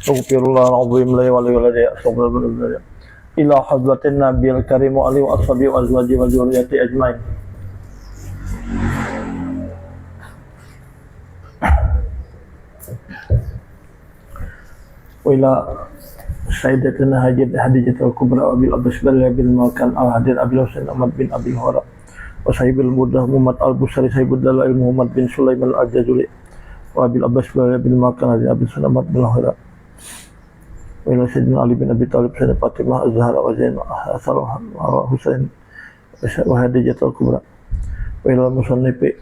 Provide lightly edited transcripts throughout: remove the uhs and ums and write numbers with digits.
Astaghfirullah al-azim li wa li waladi astaghfirullah ila hadratin nabiyil karim wa alihi wa ashabihi wa azwajihi wa dzurriyyati ajmain. Wa ila sayyidatina Hadijatul Kubra wa bil Abbas bil Makan al-Hadir Abil Husain Ahmad bin Abi Hurairah wa sahibil mudah Muhammad al-Busari sahibud dalail Muhammad bin Sulaiman al-Jazuli wa bil Abbas bin Makan Abil Husain Ahmad bin Hurairah wa ila sayyidina Ali bin Abi Thalib sayyidina Fatimah az-Zahra wa Zainab Hasan wa Husain wa Hadijatul Kubra wa ila musannifi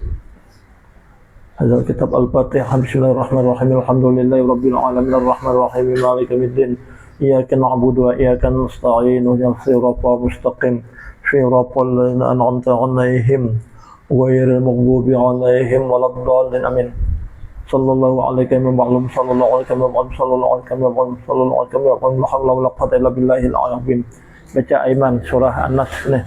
hadzal kitab al-Fatihah. Bismillahirrahmanirrahim. Alhamdulillahi rabbil alamin arrahmanir rahim maliki yaumiddin. Iyyaka na'budu wa iyyaka nasta'in ihdinas siratal mustaqim siratal ladzina an'amta 'alaihim ghairil maghdubi 'alaihim waladdallin. Amin. Sallallahu alaihi wa sallam sallallahu alaihi wa sallam sallallahu alaihi wa sallam sallallahu alaihi wa sallam la haula wala quwwata illa billahil azim. Baca Aiman surah An-Nas nih.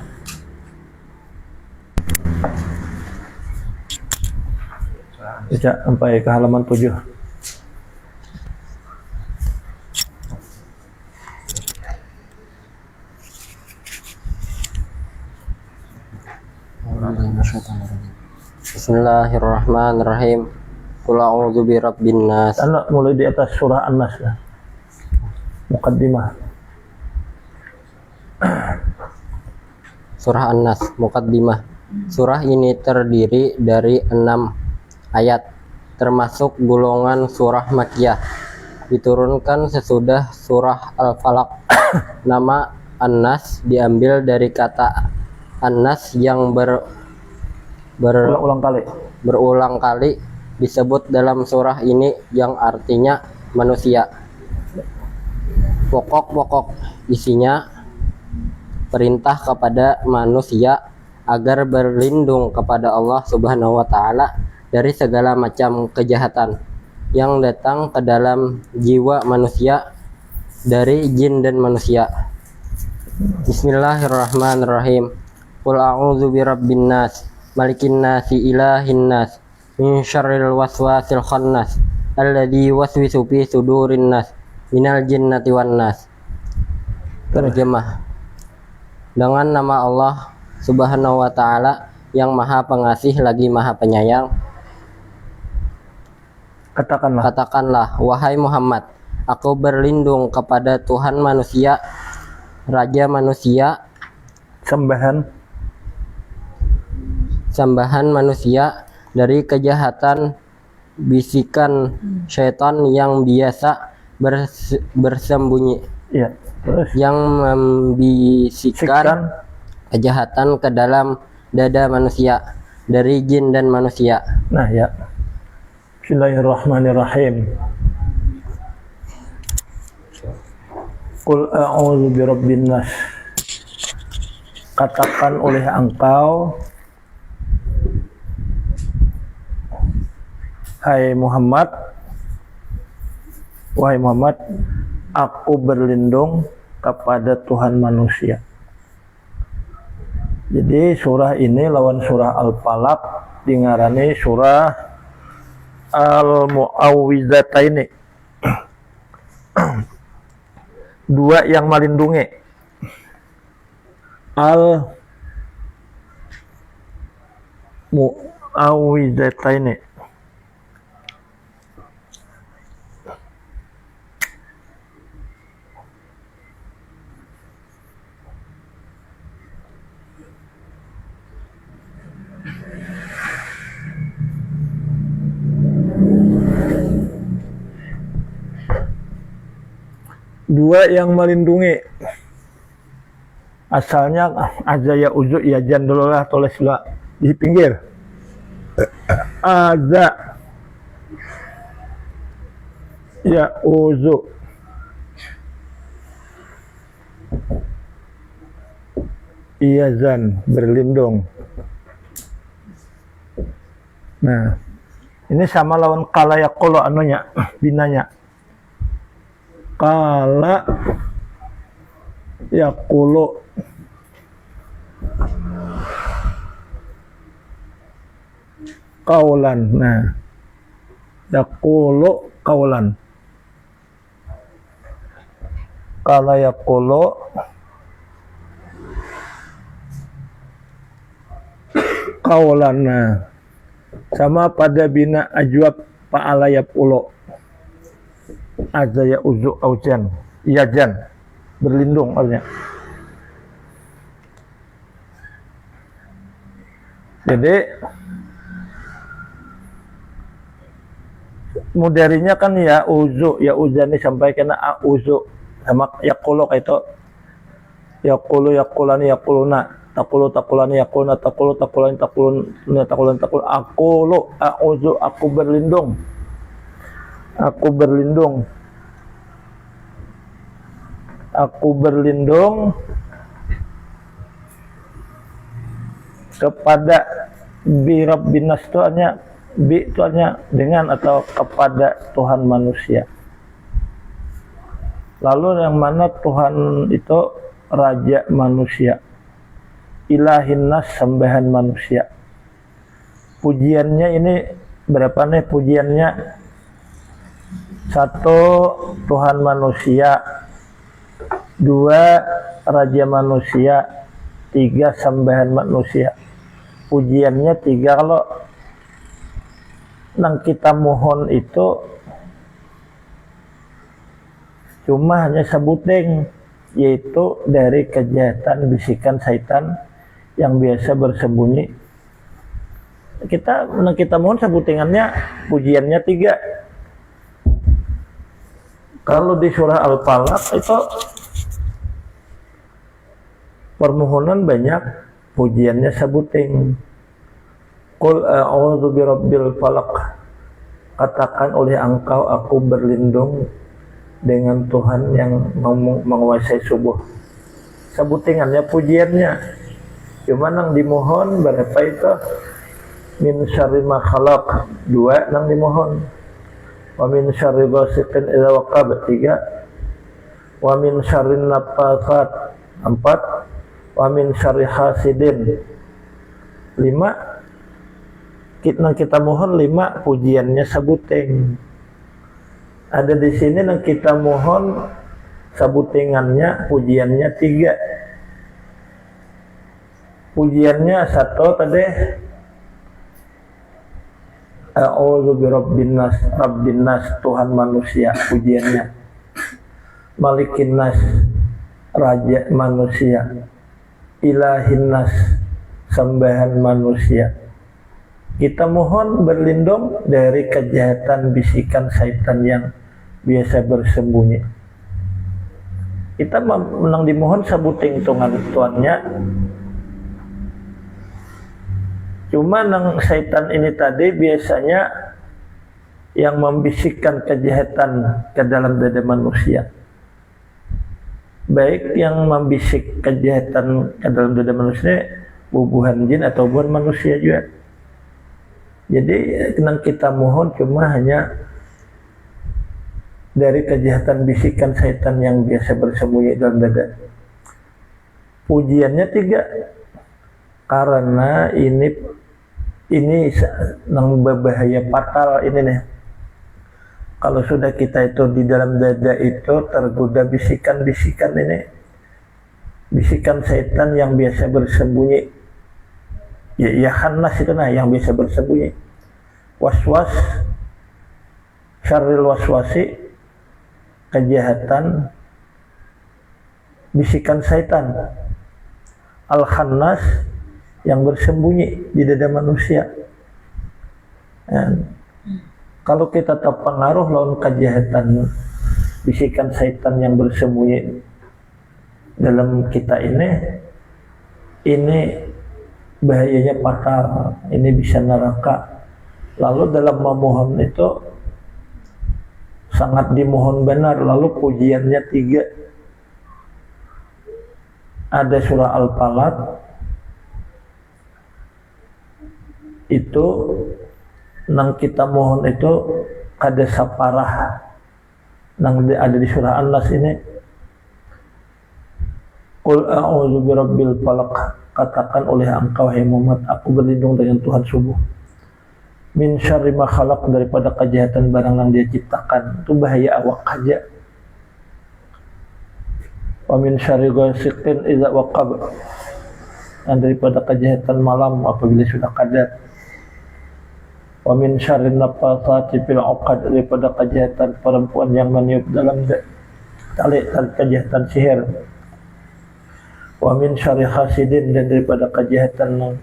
Baca sampai ke halaman 7. Bismillahirrahmanirrahim. Qul a'udzu birabbin nas. Anak mulai di atas surah An-Nas ya. Muqaddimah. Surah An-Nas, Muqaddimah. Surah ini terdiri dari 6 ayat, termasuk golongan surah Makkiyah. Diturunkan sesudah surah Al-Falaq. Nama An-Nas diambil dari kata An-Nas yang berulang kali disebut dalam surah ini yang artinya manusia. Pokok-pokok isinya perintah kepada manusia agar berlindung kepada Allah Subhanahu wa taala dari segala macam kejahatan yang datang ke dalam jiwa manusia dari jin dan manusia. Bismillahirrahmanirrahim. Qul a'udzu birabbin nas, malikin nasi, ilahin nas, min syarril waswasil khannas, alladzi waswisu fi sudurin nas, minal jinnati wan nas. Terjemah. Dengan nama Allah Subhanahu wa taala yang Maha Pengasih lagi Maha Penyayang. Katakanlah, wahai Muhammad, aku berlindung kepada Tuhan manusia, Raja manusia, sembahan manusia, dari kejahatan bisikan syaitan yang biasa bersembunyi, yang membisikkan kejahatan ke dalam dada manusia dari jin dan manusia. Nah ya. Bismillahirrahmanirrahim. Qul a'udzu birabbin nas. Katakan oleh engkau, wahai Muhammad, aku berlindung kepada Tuhan manusia. Jadi surah ini lawan surah Al-Falaq dingarani surah Al-Mu'awwizataini. Dua yang melindungi. Al-Mu'awwizataini. Dua yang melindungi. Asalnya aza ya uzu ya jan dulu lah, tulis lah di pinggir. Aza ya uzu. Iya zan, berlindung. Nah, ini sama lawan kala yaqulu anunya, binanya. Kala yaqulu kaulan. Nah, yaqulu kaulan. Kala yaqulu qaulana, sama pada bina ajwab fa'ala yaqulu azza ya uzu aujan yajan berlindung artinya. Jadi mudarinya kan ya uzu, ya uzan disampaikan uzu sama yaqulu kayak itu yaqulu yaqulani yaquluna taqulu taqulani yaquluna taqulu taqulani taquluna taqulani taqulu aqulu a'udzu aku berlindung kepada bi rabbin nas, itu hanya bi itu hanya dengan atau kepada Tuhan manusia. Lalu yang mana Tuhan itu raja manusia, ilahin nas sembahan manusia. Pujiannya ini berapa nih pujiannya? 1 Tuhan manusia, 2 raja manusia, 3 sembahan manusia. Pujiannya 3. Kalau nang kita mohon itu cuma hanya sebuting, yaitu dari kejahatan bisikan syaitan yang biasa bersembunyi. Kita mohon sebutingannya, pujiannya 3. Kalau di surah Al-Falaq itu permohonan banyak, pujiannya sebuting. Qul a'udzu birabbil falaq, katakan oleh engkau aku berlindung dengan Tuhan yang menguasai subuh. Sebutingannya pujiannya. Cuma nang dimohon berapa itu? Min syarri ma khalaq, 2 nang dimohon. Wa min syarri ghasiqin idza waqab, 3. Wa min syarri naffasat, 4. Wa min syarri hasidin, 5. Kita mohon 5, pujiannya sebuting. Ada di sini yang kita mohon sebutingannya, pujiannya 3. Pujiannya 1 tadi a'udzu birabbin nas, rabbin nas, Tuhan manusia, pujiannya. Malikin nas, raja manusia. Ilahin nas, sembahan manusia. Kita mohon berlindung dari kejahatan bisikan syaitan yang biasa bersembunyi. Kita menang dimohon sebuting tuannya. Cuma nang syaitan ini tadi biasanya yang membisikkan kejahatan ke dalam dada manusia. Baik yang membisik kejahatan ke dalam dada manusia, bubuhan jin atau bubuhan manusia juga. Jadi yang kita mohon cuma hanya dari kejahatan bisikan syaitan yang biasa bersembunyi dalam dada. Pujiannya 3, karena ini yang berbahaya fatal ini nih. Kalau sudah kita itu di dalam dada itu tergoda bisikan-bisikan ini, bisikan syaitan yang biasa bersembunyi. Ya khannas itu nah yang biasa bersembunyi. Waswas, syarril waswasi, kejahatan bisikan syaitan. Al-khannas, yang bersembunyi di dada manusia. Kalau kita terpengaruh lawan kejahatan bisikan syaitan yang bersembunyi dalam kita ini bahayanya fatal, ini bisa neraka. Lalu dalam memohon itu sangat dimohon benar. Lalu pujiannya 3. Ada surah Al-Falaq itu nang kita mohon itu kada saparah nang ada di surah An-Nas ini. Qul a'udzu birabbil falaq, katakan oleh engkau hai Muhammad aku berlindung dengan Tuhan subuh. Min syarri ma khalaq, daripada kejahatan barang yang dia ciptakan. Itu bahaya awak aja. Wa min syarri ghasiqin idza waqab, dan daripada kejahatan malam apabila sudah qadar. Wa min syarri nafatsati fil 'uqad, daripada kejahatan perempuan yang meniup dalam tali kejahatan sihir. Wa min syarri hasidin, dan daripada kejahatan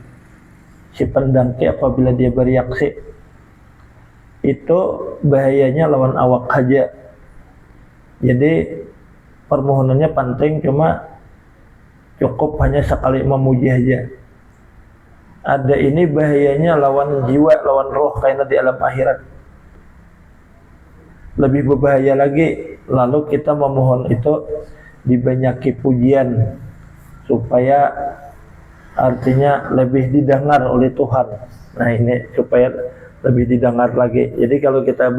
si pendangki apabila dia bereaksi. Itu bahayanya lawan awak aja. Jadi permohonannya penting, cuma cukup hanya sekali memuji aja. Ada ini bahayanya lawan jiwa, lawan roh karena di alam akhirat. Lebih berbahaya lagi, lalu kita memohon itu dibanyaki pujian supaya artinya lebih didengar oleh Tuhan. Nah ini supaya lebih didengar lagi. Jadi kalau kita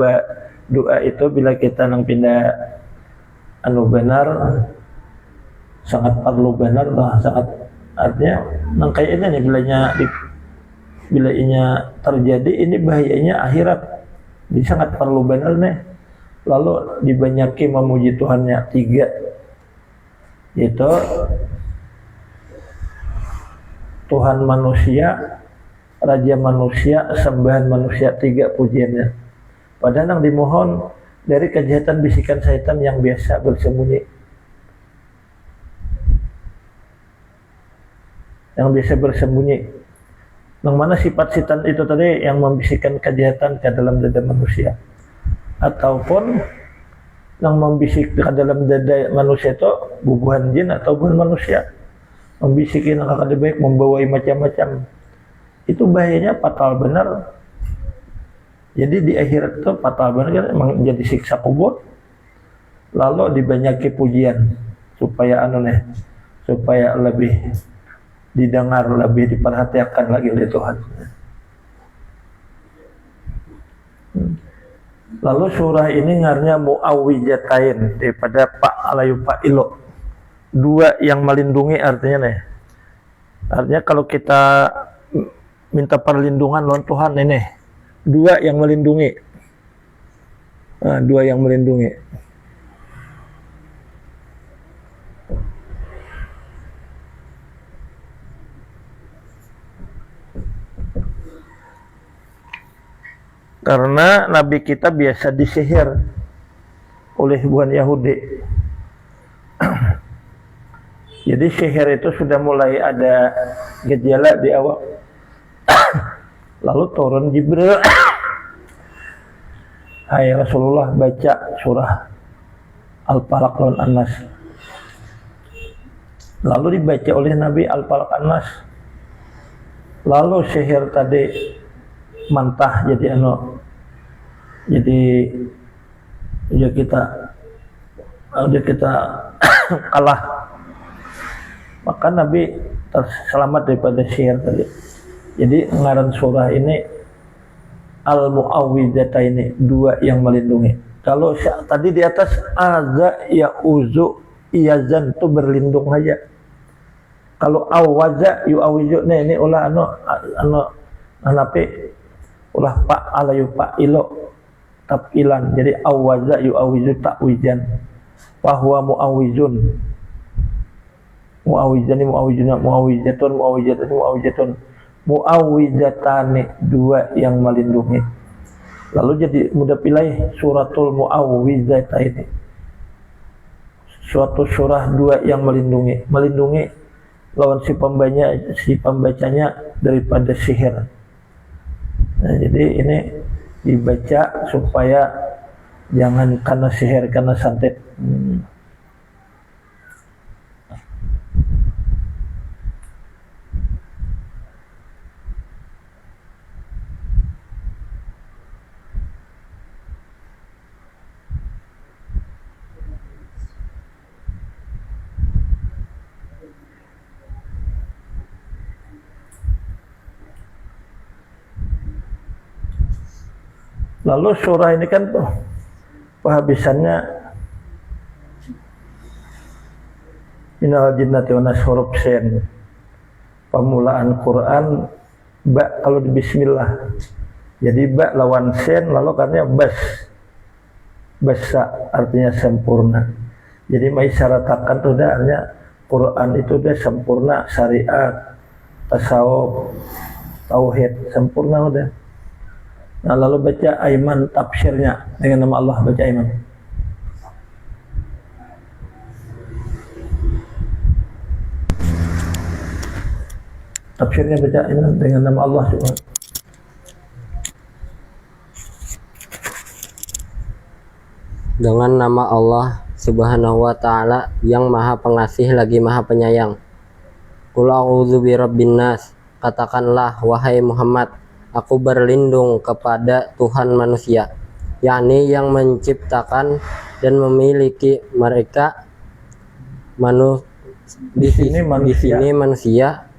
doa itu bila kita nang pindah benar, sangat perlu benar lah, sangat artinya nang kayak ini nih bila inya terjadi ini bahayanya akhirat. Jadi sangat perlu benar nih. Lalu dibanyaki memuji Tuhannya 3, yaitu Tuhan manusia, Raja manusia, sembahan manusia, 3 pujiannya. Padahal yang dimohon dari kejahatan bisikan syaitan yang biasa bersembunyi. Yang biasa bersembunyi. Yang mana sifat syaitan itu tadi yang membisikkan kejahatan ke dalam dada manusia. Ataupun yang membisik ke dalam dada manusia itu bubuhan jin atau bubuhan manusia. Membisikin angka baik, membawai macam-macam. Itu bahayanya fatal benar. Jadi di akhirat itu fatal benar kan, emang jadi siksa kubur. Lalu dibanyaki pujian supaya supaya lebih didengar, lebih diperhatikan lagi oleh Tuhan. Lalu surah ini ngarnya Mu'awwijatain daripada Pak Alayu Pak Ilo. 2 yang melindungi artinya nih. Artinya kalau kita minta perlindungan lawan Tuhan ini 2 yang melindungi. 2 yang melindungi. Karena Nabi kita biasa disihir oleh buhan Yahudi. Jadi sihir itu sudah mulai ada gejala di awal. Lalu turun Jibril. Hai Rasulullah, baca surah Al-Falaq dan An-Nas. Lalu dibaca oleh Nabi Al-Falaq An-Nas. Lalu sihir tadi mantah jadi ya kita kalah. Maka Nabi selamat daripada sihir tadi. Jadi ngaran surah ini Al-Mu'awwidataini, 2 yang melindungi. Kalau tadi di atas aza ya uzu iyazan itu berlindung aja. Kalau awaza yu awizu, nah ini ulah anapi ulah Pak Alayu Pak Ilo tapilan. Jadi awaza yu awizu takwijan. Bahwa mu'awizun. Mu'awizani mu'awizuna mu'awizatun mu'awizatani, 2 yang melindungi. Lalu jadi mudah pilih suratul Mu'awwizataini, suatu surah 2 yang melindungi lawan si pembacanya daripada sihir. Nah, jadi ini dibaca supaya jangan karena sihir, karena santet. Lalu surah ini kan penghabisannya minal jinnati wa nas huruf sin. Pemulaan Quran ba kalau di bismillah. Jadi ba lawan sin, lalu karena basa artinya sempurna. Jadi mengisyaratkan tuh artinya Quran itu udah sempurna, syariat, tasawuf, tauhid sempurna udah. Nah lalu baca Aiman tafsirnya dengan nama Allah, baca Aiman. Tafsirnya baca Aiman dengan nama Allah juga. Dengan nama Allah Subhanahu wa ta'ala yang maha pengasih lagi maha penyayang. Qul a'udzu birabbin nas, katakanlah wahai Muhammad, aku berlindung kepada Tuhan manusia, yakni yang menciptakan dan memiliki mereka. Di sini manusia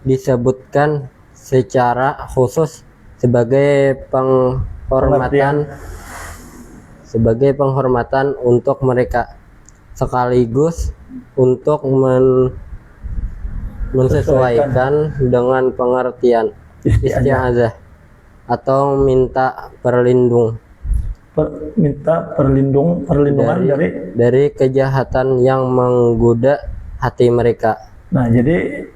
disebutkan secara khusus sebagai penghormatan untuk mereka, sekaligus untuk mensesuaikan dengan pengertian isti'adzah atau minta perlindungan dari kejahatan yang menggoda hati mereka. Nah jadi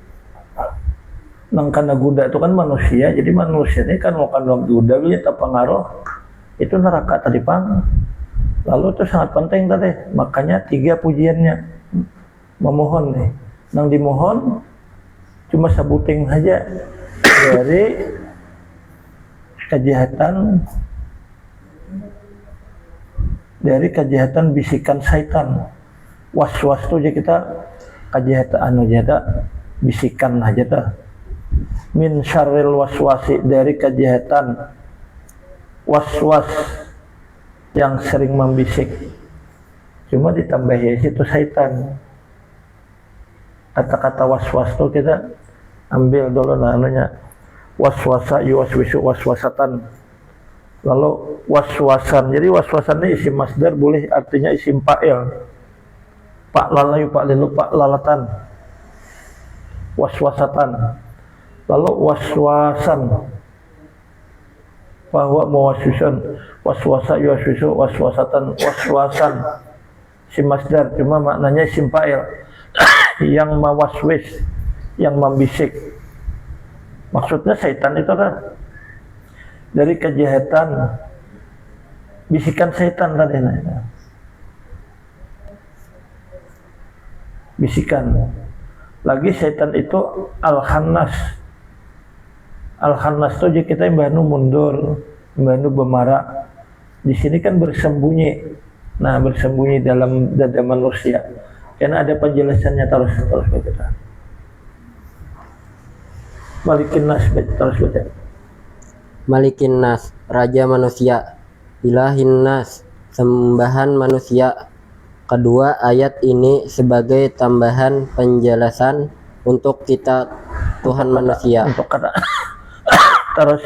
karena goda itu kan manusia, jadi manusia ini kan mau goda ya terpengaruh itu neraka tadi pang. Lalu itu sangat penting tadi, makanya 3 pujiannya memohon nih. Nang dimohon cuma sebuting aja dari kejahatan bisikan syaitan. Was-was tuh aja kita kejahatan bisikan aja tuh. Min syarril waswasi, dari kejahatan was-was yang sering membisik. Cuma ditambahi itu syaitan. Kata-kata was-was tuh kita ambil dulu namanya waswasa yuwaswisu waswasatan. Lalu waswasan. Jadi waswasan ini isim masdar, boleh artinya isim fa'il. Pak lalayu, pak lilu, pak lalatan. Waswasatan. Lalu waswasan. Bahwa mewaswisun, waswasa yuwaswisu waswasatan, waswasan. Isim masdar, cuma maknanya isim fa'il. Yang mewaswis, yang membisik. Maksudnya syaitan itu kan dari kejahatan bisikan syaitan tadi. Bisikan. Lagi syaitan itu al-khannas. Al-khannas itu jadi kita yang mundur, yang bermarak. Di sini kan bersembunyi. Nah, bersembunyi dalam dada manusia. Karena ada penjelasannya terus kita. Malikin nas, terus baca. Malikin nas, raja manusia. Ilahin nas, sembahan manusia. Kedua ayat ini sebagai tambahan penjelasan untuk kita Tuhan manusia. Untuk kata terus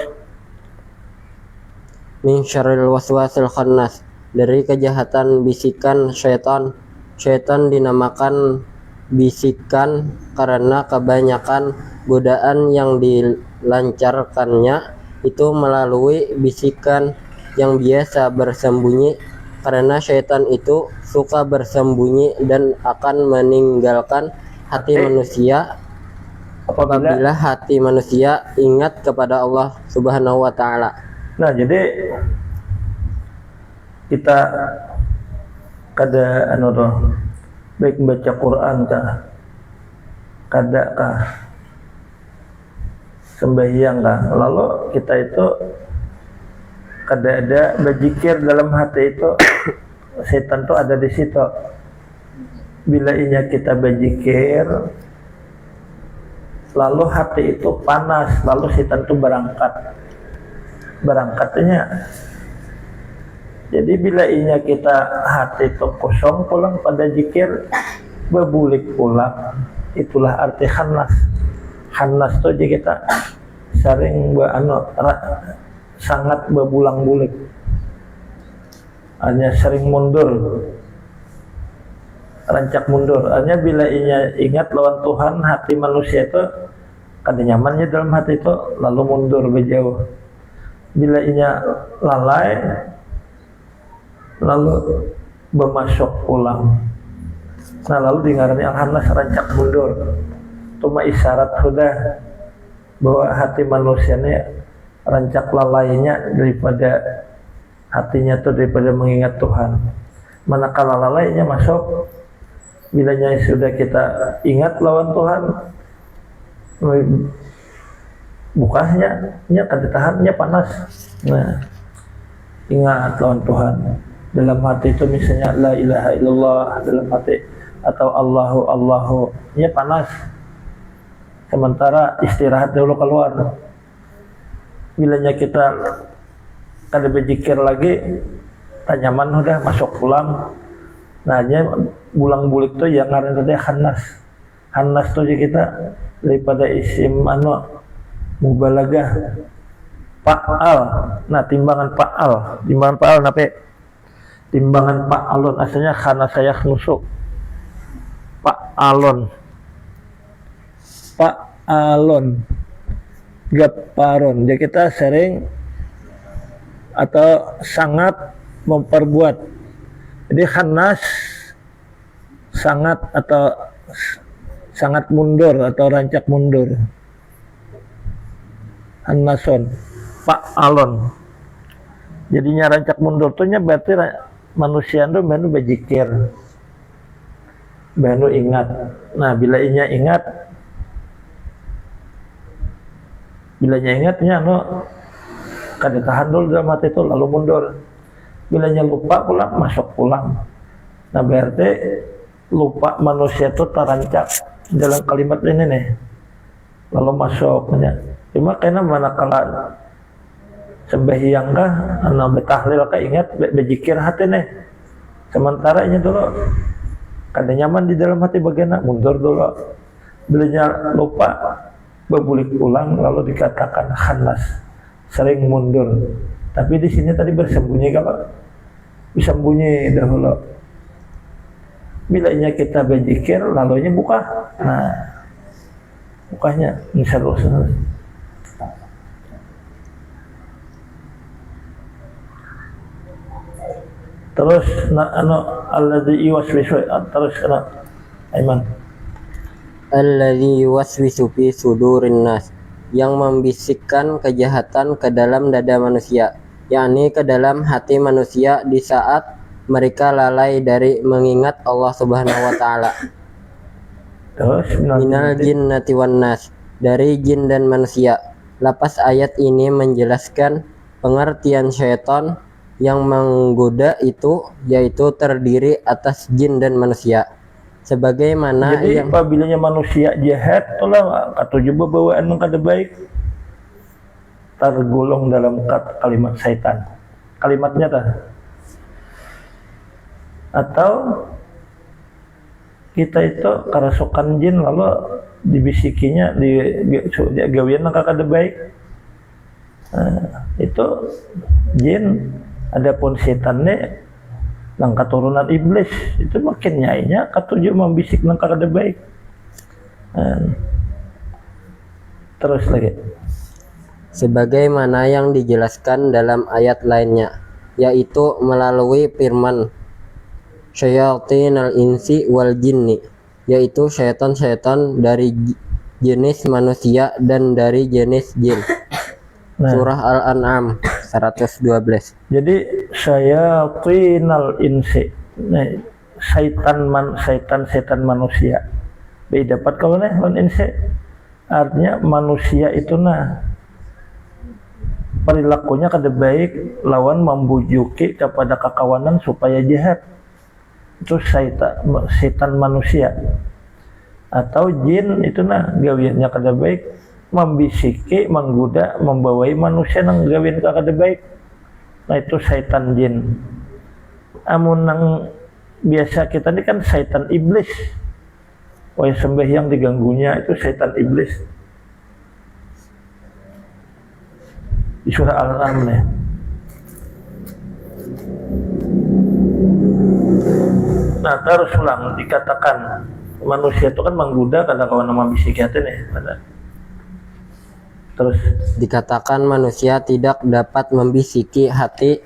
min syarril waswasil khannas, dari kejahatan bisikan syaitan. Syaitan dinamakan bisikan karena kebanyakan godaan yang dilancarkannya itu melalui bisikan yang biasa bersembunyi, karena syaitan itu suka bersembunyi dan akan meninggalkan hati manusia apabila hati manusia ingat kepada Allah Subhanahu wa ta'ala. Nah, jadi kita kada baik membaca Quran kah sembahyang kah, lalu kita itu kada ada berzikir dalam hati itu, setan tuh ada di situ. Bila inya kita berzikir lalu hati itu panas, lalu setan tuh berangkatnya. Jadi bila inya kita hati itu kosong pulang pada zikir, bebulik pulang, itulah arti khannas. Khannas tuh jadi kita sering sangat bebulang-bulik, hanya sering mundur, rancak mundur. Hanya bila inya ingat lawan Tuhan, hati manusia itu kada nyamannya dalam hati itu, lalu mundur berjauh. Bila inya lalai, lalu bermasuk pulang. Nah lalu dengarnya al-hannas rancak mundur. Itu mah isyarat sudah bahwa hati manusianya rancak lalainya daripada hatinya tuh daripada mengingat Tuhan. Manakala lalainya masuk, bilanya sudah kita ingat lawan Tuhan, bukanya, keditahannya panas. Nah, ingat lawan Tuhan. Dalam hati itu misalnya la ilaha illallah dalam hati atau Allahu, nya panas. Sementara istirahat dulu keluar. Bilanya kita kada berzikir lagi, tanyaman udah masuk pulang. Nah, nya bulang-bulik tuh yang ngaran tadi khannas. Khannas tuh kita daripada isim mubalagah. Fa'al. Nah, timbangan fa'al nape? Timbangan fa'alun asalnya khana saya nusuk. Fa'alun. Gaparon. Jadi kita sering atau sangat memperbuat. Jadi khanas sangat atau sangat mundur atau rancak mundur. Hannason, fa'alon. Jadinya rancak mundur tuh nya berarti manusia itu baru berzikir, baru ingat. Nah bila inya ingat, nya kada tahan dulu dalam hati itu lalu mundur. Bilanya lupa pulang, masuk pulang. Nah berarti lupa manusia itu terancak dalam kalimat ini nih. Lalu masuknya. Cuma karena manakala sembahyang kah, betahlil kah ingat berzikir hati nih. Sementara ini dulu kada nyaman di dalam hati bagian mundur dulu. Bilanya lupa berbulik pulang lalu dikatakan khannas, sering mundur. Tapi di sini tadi bersembunyi, kalau bisa sembunyi dahulu. Bilanya kita berzikir lalunya buka. Nah, bukanya insyaallah. Terus alladzi yuwaswisu terus Aiman. Alladzi yuwaswisu fi sudurin nas, yang membisikkan kejahatan ke dalam dada manusia, yakni ke dalam hati manusia di saat mereka lalai dari mengingat Allah Subhanahu wa taala. Terus Minal jinnati wan nas, dari jin dan manusia. Lapas ayat ini menjelaskan pengertian syaitan yang menggoda itu, yaitu terdiri atas jin dan manusia. Sebagaimana jadi yang apabila manusia jahat, itulah atau juga bawaan yang kada baik tergolong dalam kalimat syaitan. Kalimatnya atau kita itu kerasukan jin lalu dibisikinya di gawian yang kada baik. Nah, itu jin. Adapun setannya nang keturunan iblis itu makin nyainya katuju membisik nang kada baik. Terus lagi. Sebagaimana yang dijelaskan dalam ayat lainnya, yaitu melalui firman syayatinal insi wal jinni, yaitu syaitan-syaitan dari jenis manusia dan dari jenis jin. Surah Al-An'am 112. Jadi syayatinal insi, nah, setan manusia. Beda dapat kalau nih lawan insi. Artinya manusia itu perilakunya kada baik lawan membujuki kepada kekawanan supaya jahat. Itu setan manusia. Atau jin itu gawiannya kada baik, membisiki, menggoda, membawai manusia nang gawian kada baik. Nah itu setan jin. Amun nang biasa kita ini kan setan iblis. Wah sembahyang diganggunya itu setan iblis. Di surah Al-An'am nih. Nah terus ulang dikatakan manusia itu kan menggoda kada kawan nama bisik hati nih. Terus dikatakan manusia tidak dapat membisiki hati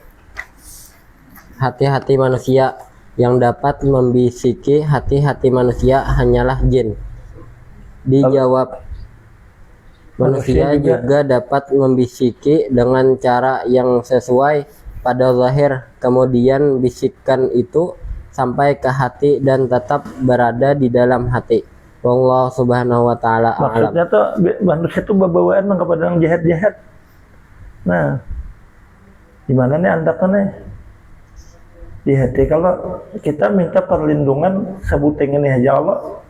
manusia, yang dapat membisiki hati-hati manusia hanyalah jin. Dijawab, manusia juga dapat membisiki dengan cara yang sesuai pada zahir, kemudian bisikan itu sampai ke hati dan tetap berada di dalam hati. Wallahu subhanahu wa ta'ala a'lam. Maksudnya tuh manusia tuh bawaan kepada yang jahat-jahat. Nah, gimana nih anda kan nih di hati kalau kita minta perlindungan sebuting ini aja Allah,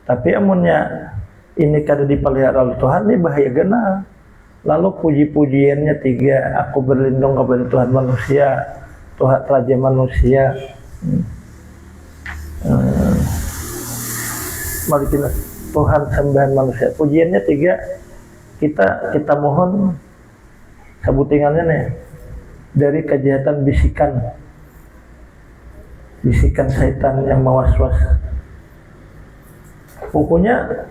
tapi amunnya ini kada dipelihara oleh Tuhan ini bahaya gena. Lalu puji-pujiannya 3, aku berlindung kepada Tuhan manusia, Tuhan Raja manusia. Malikin Tuhan sembahan manusia. Pujiannya 3, kita mohon sebutingannya nih dari kejahatan bisikan syaitan yang mewaswas. Pokoknya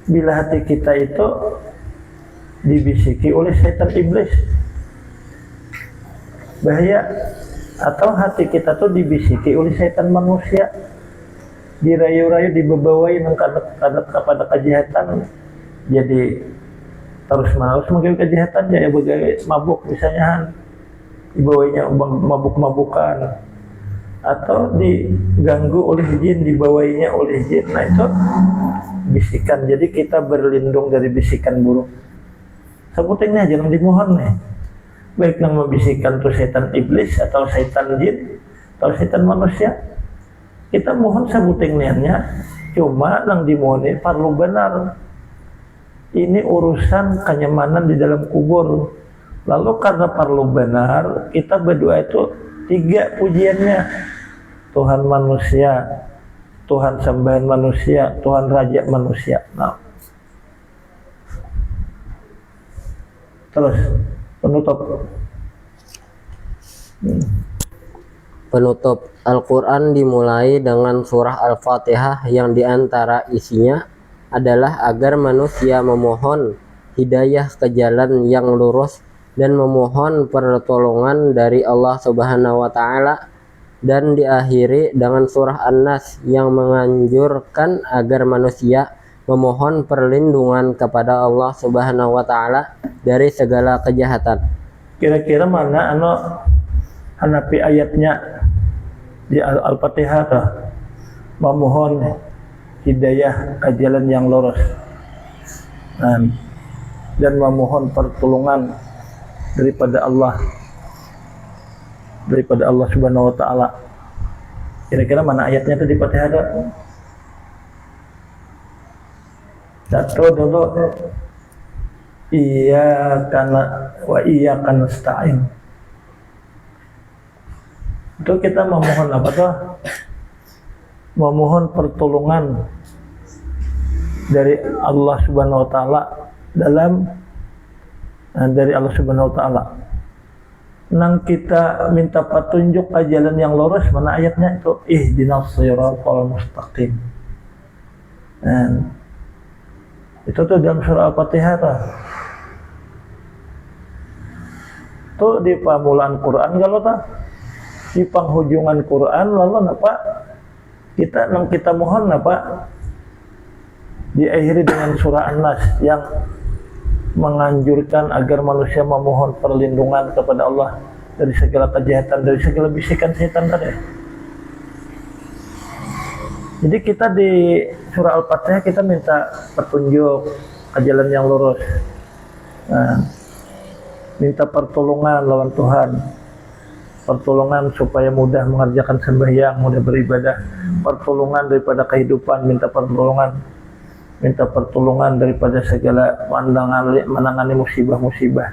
bila hati kita itu dibisiki oleh syaitan iblis, bahaya. Atau hati kita tuh dibisiki oleh syaitan manusia, dirayu-rayu, dibawain kepada kejahatan, jadi terus menerus mungkin kejahatan ya bagai mabuk misalnya, dibawainya mabuk-mabukan, atau diganggu oleh jin, dibawainya oleh jin. Nah itu bisikan. Jadi kita berlindung dari bisikan buruk. Sebutinnya jangan dimohon nih, baik yang membisikkan itu setan iblis atau setan jin atau setan manusia, kita mohon sebutinnya. Cuma yang dimohon perlu benar. Ini urusan kenyamanan di dalam kubur. Lalu karena perlu benar, kita berdoa itu 3 pujiannya. Tuhan manusia, Tuhan sembahan manusia, Tuhan Raja manusia. Nah, terus penutup. Penutup, Al-Quran dimulai dengan surah Al-Fatihah yang diantara isinya adalah agar manusia memohon hidayah ke jalan yang lurus dan memohon pertolongan dari Allah Subhanahu wa Ta'ala, dan diakhiri dengan surah An-Nas yang menganjurkan agar manusia memohon perlindungan kepada Allah Subhanahu wa Ta'ala dari segala kejahatan. Kira-kira mana hanapi ayatnya di Al-Fatihah tuh, memohon hidayah ke jalan yang lurus dan memohon pertolongan daripada Allah Subhanahu wa Ta'ala. Kira-kira mana ayatnya itu di Fatihah tuh? Satu dulu, iyyaka nasta'in. Itu kita memohon apa tuh? Memohon pertolongan dari Allah Subhanahu wa Ta'ala dari Allah Subhanahu wa Ta'ala. Nang kita minta petunjuk ke jalan yang lurus, mana ayatnya itu? Ihdinas shiratal mustaqim. Itu tuh dalam surah Al-Fatihah tuh. Tuh di pamulaan Quran kalau tuh di penghujungan Quran, lalu apa? Kita mohon apa? Diakhiri dengan surah An-Nas yang menganjurkan agar manusia memohon perlindungan kepada Allah dari segala kejahatan, dari segala bisikan setan tadi. Jadi kita di surah Al-Fatihah kita minta petunjuk ke jalan yang lurus. Minta pertolongan lawan Tuhan. Pertolongan supaya mudah mengerjakan sembahyang, mudah beribadah. Pertolongan daripada kehidupan, minta pertolongan. Minta pertolongan daripada segala menangani musibah-musibah.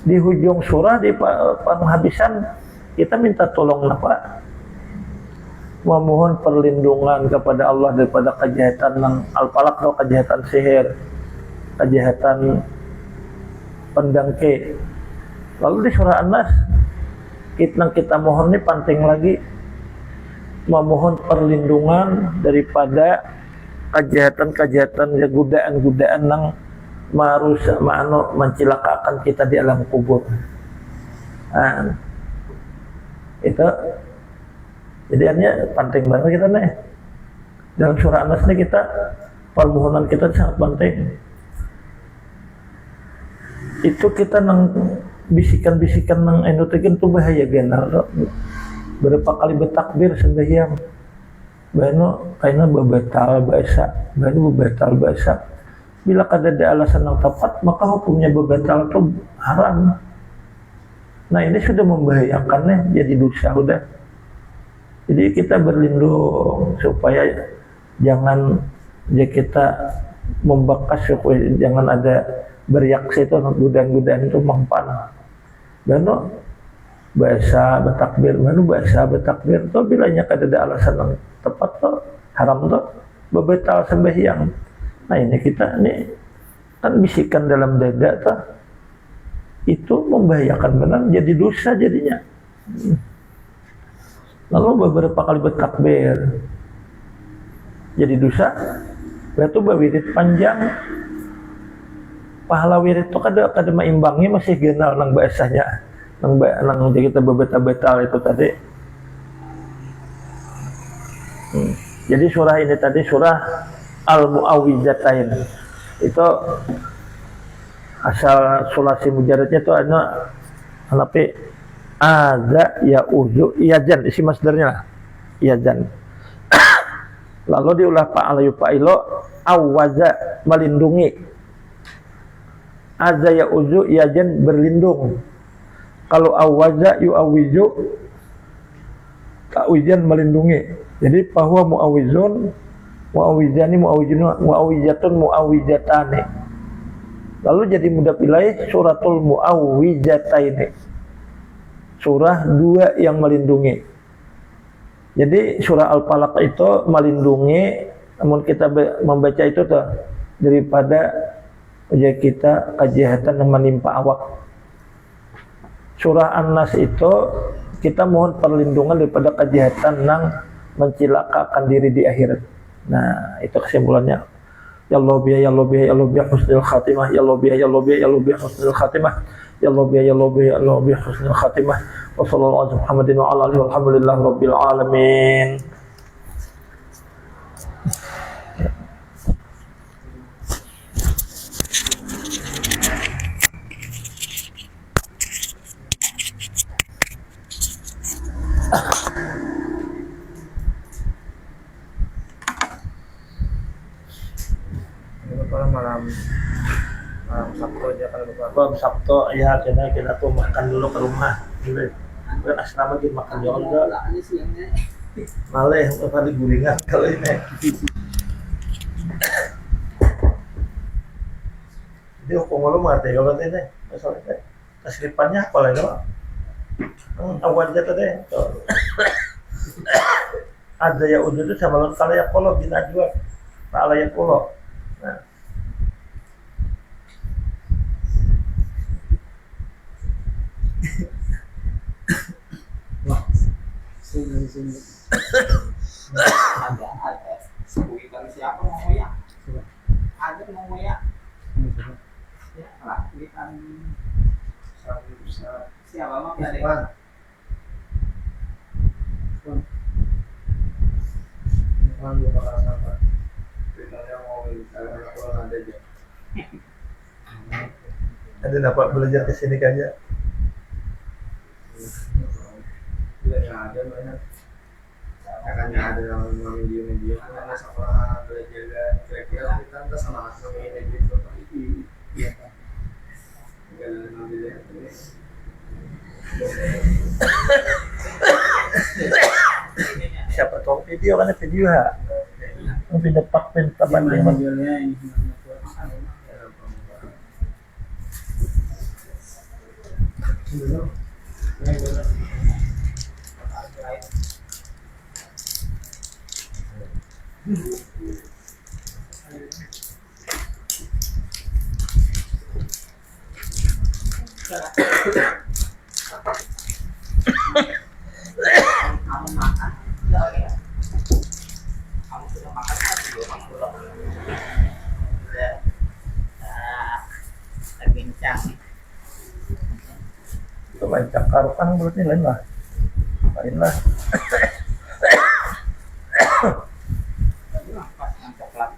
Di hujung surah, di penghabisan, kita minta tolong apa? Memohon perlindungan kepada Allah daripada kejahatan yang al-falaq atau kejahatan sihir, kejahatan pendangke. Lalu di surah An-Nas, kita mohon ini penting lagi, memohon perlindungan daripada kejahatan-kejahatan, godaan-godaan yang mencilakakan kita di alam kubur. Itu Jadi artinya penting banget kita nih. Dalam surah An-Nas nih kita permohonan kita sangat penting. Itu kita nang bisikan-bisikan nang endotekin tuh bahaya general. Berapa kali bertakbir sembahyang. Bano karena batal bahasa. Bila kada ada alasan yang tepat, maka hukumnya batal itu haram. Nah ini sudah membahayakannya, jadi dosa udah. Jadi kita berlindung supaya jangan kita membekas, supaya jangan ada bereaksi itu godaan-godaan itu mempan. Bano bahasa bertakbir tuh bilanya kada ada alasan yang tepat tuh haram tuh batal sembahyang. Nah ini kita nih kan bisikan dalam dada tuh itu membahayakan benar, jadi dosa jadinya. Lalu beberapa kali bertakbir jadi dosa. Itu wirid panjang, pahala wirid itu kada maimbangnya masih genal nang bahasanya. Nang kita bebetal itu tadi. Jadi surah ini tadi surah Al-Mu'awwijatain. Itu asal sulasi mujaradnya itu ada tapi ada ya uzu iyajan isi masdarnya iyajan. Lalu diulah fa'ala yufa'ilu awwaza melindungi. Aza ya uzu iyajan berlindung. Kalau awwaza yu'awwizu ta'wijan melindungi. Jadi bahwa mu'awwizun mu'awwijatun mu'awwijatani. Lalu jadi mudah pilih suratul mu'awwijataini. Surah dua yang melindungi. Jadi surah Al-Falaq itu melindungi, namun kita membaca itu tuh daripada kita kejahatan yang menimpa awak. Surah An-Nas itu kita mohon perlindungan daripada kejahatan yang mencelakakan diri di akhirat. Nah, itu kesimpulannya. Ya Allah biya ya Allah biya ya Allah biya husnul khatimah ya Allah biya ya Allah biya ya Allah biya husnul khatimah ya Allah biya ya Allah biya ya Allah biya husnul khatimah wa sallallahu alaihi Muhammadin wa ala alihi walhamdulillahi rabbil alamin. malam Sabtu aja kalau Bang Sabtu ya kita tuh makan dulu ke rumah. Kan asrama dia makan juga. Maleh tadi guringan kalau ini. Dia hukum lo mati kalau ini masalahnya. Keselipannya apa lagi lo? Awan jatuh deh. Ada ya udah itu sama lo kalau ya polo bina juga. Tak ya polo. Nah. Sini. Ada. Bukan siapa mau ya? Ada mau ya? Ya, lah, bukan siapa mau ada. Bukan lupa apa. Kita mau ada aja. Ada dapat belajar ke sini aja. Ada banyak. Makanya ada yang media karena sekolah belajar kira-kira kita semangat media gitu. Iya kan. Enggak ngambil ini. Siapa tahu video kan video ha. Mungkin dapat pintaban Videonya ini kamu makan ya kamu sudah makan tadi belum sudah bincang itu main cakar kan berarti lain lah coklat.